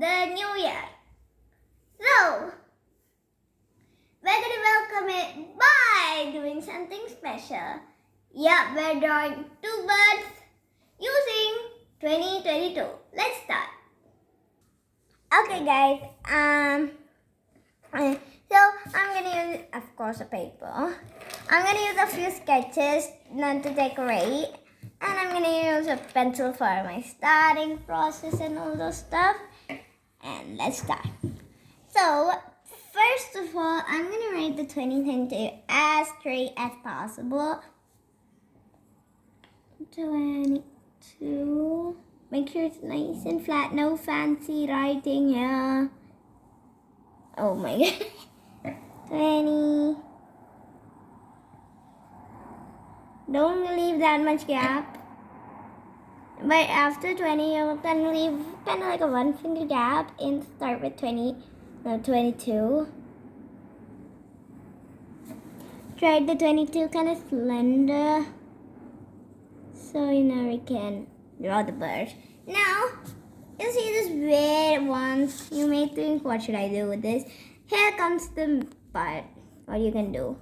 the new year. So, we're gonna welcome it by doing something special. Yeah, we're drawing two birds using 2022. Let's start. Okay, guys. So I'm gonna use, of course, a paper. I'm gonna use a few sketches not to decorate, and I'm gonna use a pencil for my starting process and all those stuff. And let's start. So first of all, I'm gonna write the 2022 as straight as possible. 22. Make sure it's nice and flat. No fancy writing here. Oh my god. 20. Don't leave that much gap. But after 20, you're gonna leave kind of like a one finger gap and start with 22. Try the 22 kind of slender. So we can draw the bird. Now, you see this weird ones. You may think, what should I do with this? Here comes the part. What you can do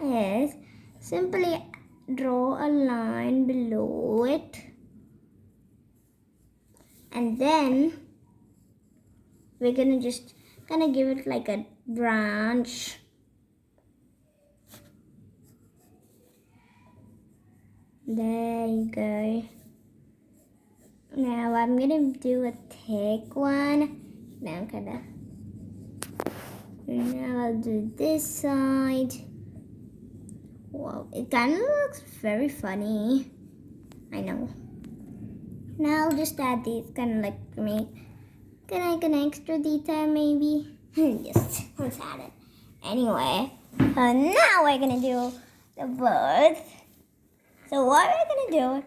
is simply draw a line below it. And then we're gonna just kind of give it like a branch. There you go. Now I'm gonna do a thick one. Now I'll do this side. Wow, it kind of looks very funny. I know. Now I'll just add these kind of like make like an extra detail maybe. Just let's add it. Anyway, now we're gonna do the birds. So what we're gonna do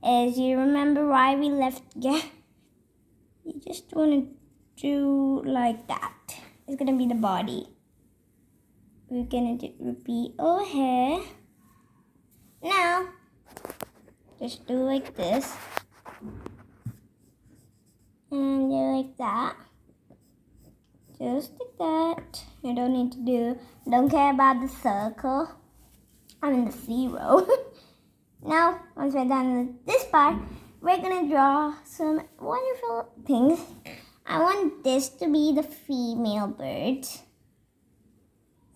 is, you remember why we left gap? You just wanna do like that. It's gonna be the body. We're gonna repeat over here. Now, just do like this. And do like that. Just like that. You don't care about the circle. I mean the 0. Now, once we're done with this part, we're gonna draw some wonderful things. I want this to be the female bird. So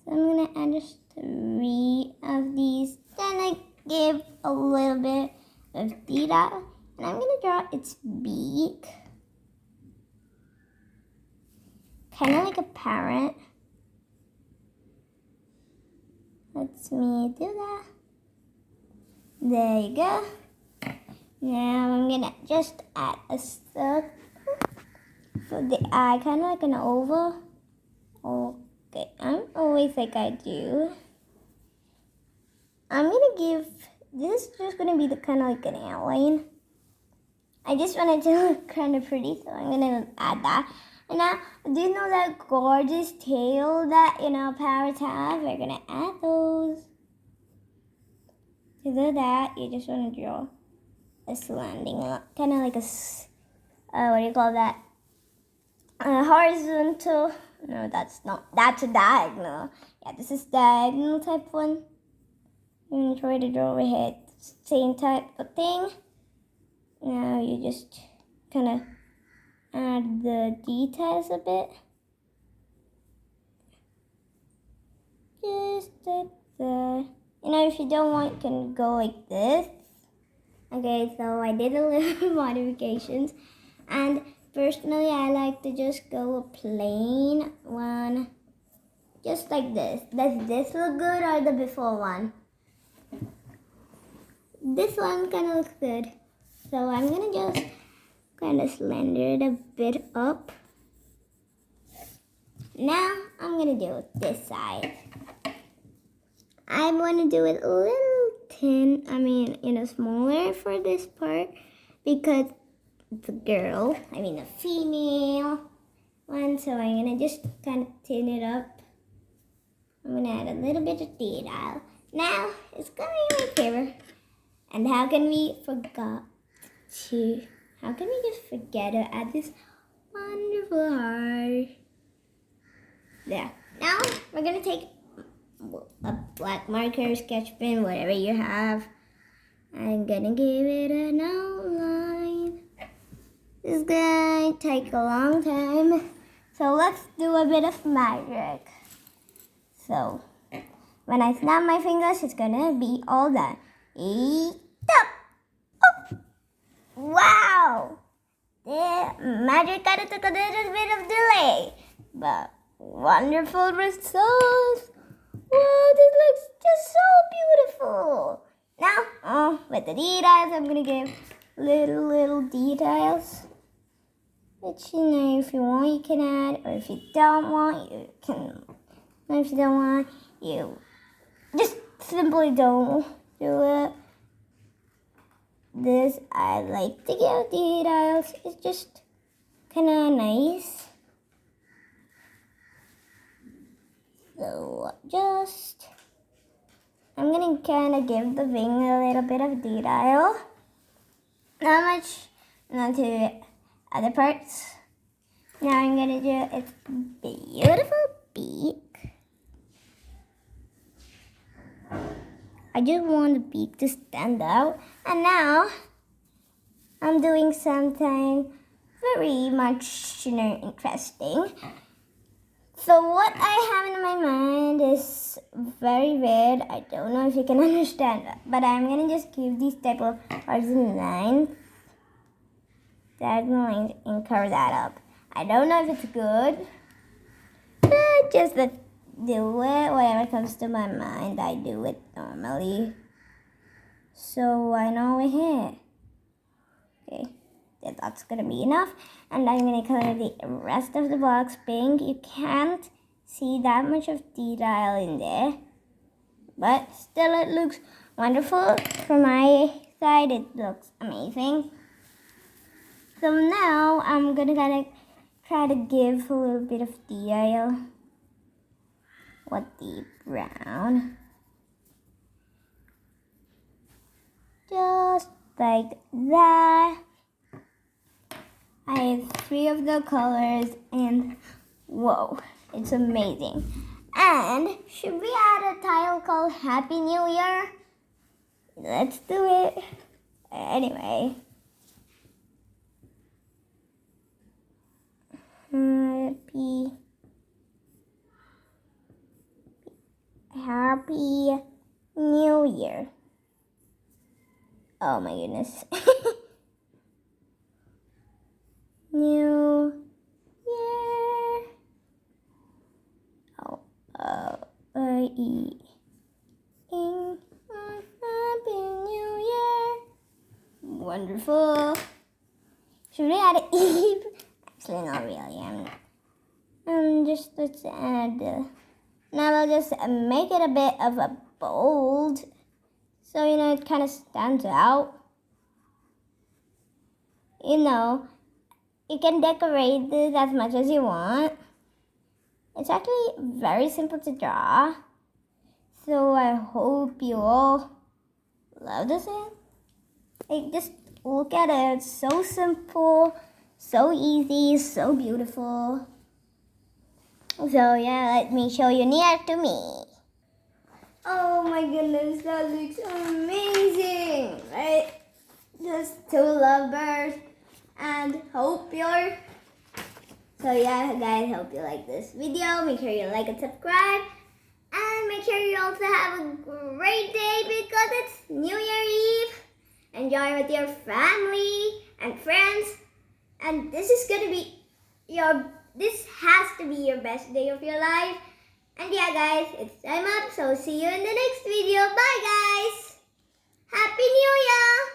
I'm gonna add just 3 of these. Then I give a little bit of detail. And I'm gonna draw its beak. Kind of like a parrot. Let me do that. There you go. Now I'm gonna just add a circle for the eye, kind of like an oval. Okay, I'm always like I do. I'm gonna give this is just gonna be the kind of like an outline. I just want it to look kind of pretty, so I'm gonna add that. And now, do you know that gorgeous tail that parrots have? We're gonna add those. To do that, you just want to draw a slanting, kind of like a, what do you call that? A horizontal. No, that's a diagonal. Yeah, this is diagonal type one. I'm gonna try to draw over here, same type of thing. Now you just kind of add the details a bit. Just like that. If you don't want, you can go like this. Okay, so I did a little modifications. And personally, I like to just go a plain one. Just like this. Does this look good or the before one? This one kind of looks good. So I'm going to just kind of slender it a bit up. Now I'm going to do this side. I want to do it a little thin, smaller for this part, because it's a girl, a female one, so I'm going to just kind of thin it up. I'm going to add a little bit of detail. Now, it's going to be my favorite. And how can we just forget to add this Wonderful heart. There. Now we're gonna take a black marker, sketch pen, whatever you have. I'm gonna give it an outline. This is gonna take a long time. So let's do a bit of magic. So when I snap my fingers, it's gonna be all done. Stop! Oh. Wow! The magic kind of took a little bit of delay, but wonderful results. Wow, this looks just so beautiful. Now, with the details, I'm gonna give little details. Which, if you want, you can add, or if you don't want, you can. If you don't want, you just simply don't do it. This, I like to give details. It's just kind of nice. So, I'm gonna kind of give the wing a little bit of detail. Not much, not to other parts. Now I'm gonna do its beautiful beak. I just want the beak to stand out. And now I'm doing something very much, interesting. So what I have in my mind is very weird. I don't know if you can understand that. But I'm gonna just give these type of horizontal lines, diagonal lines, and cover that up. I don't know if it's good, but just do it. Whatever comes to my mind, I do it normally. So I know we're here. Okay, that's gonna be enough. And I'm gonna color the rest of the box pink. You can't see that much of detail in there, but still it looks wonderful. From my side, it looks amazing. So now I'm gonna kind of try to give a little bit of detail with the brown. Just like that. I have 3 of the colors and whoa, it's amazing. And should we add a tile called Happy New Year? Let's do it. Anyway. Happy New Year. Oh my goodness. New Year. Happy New Year. Wonderful. Should we add an Eve? Actually, not really. Let's add. Now I'll just make it a bit of a bold, so it kind of stands out. You can decorate this as much as you want. It's actually very simple to draw. So I hope you all love this one. Just look at it. It's so simple, so easy, so beautiful. So yeah, let me show you near to me. Oh my goodness, that looks amazing, right? Just 2 lovebirds. And hope you're. So yeah, guys, hope you like this video. Make sure you like and subscribe. And make sure you also have a great day because it's New Year Eve. Enjoy with your family and friends. And this has to be your best day of your life. And yeah, guys, it's time up. So see you in the next video. Bye, guys. Happy New Year.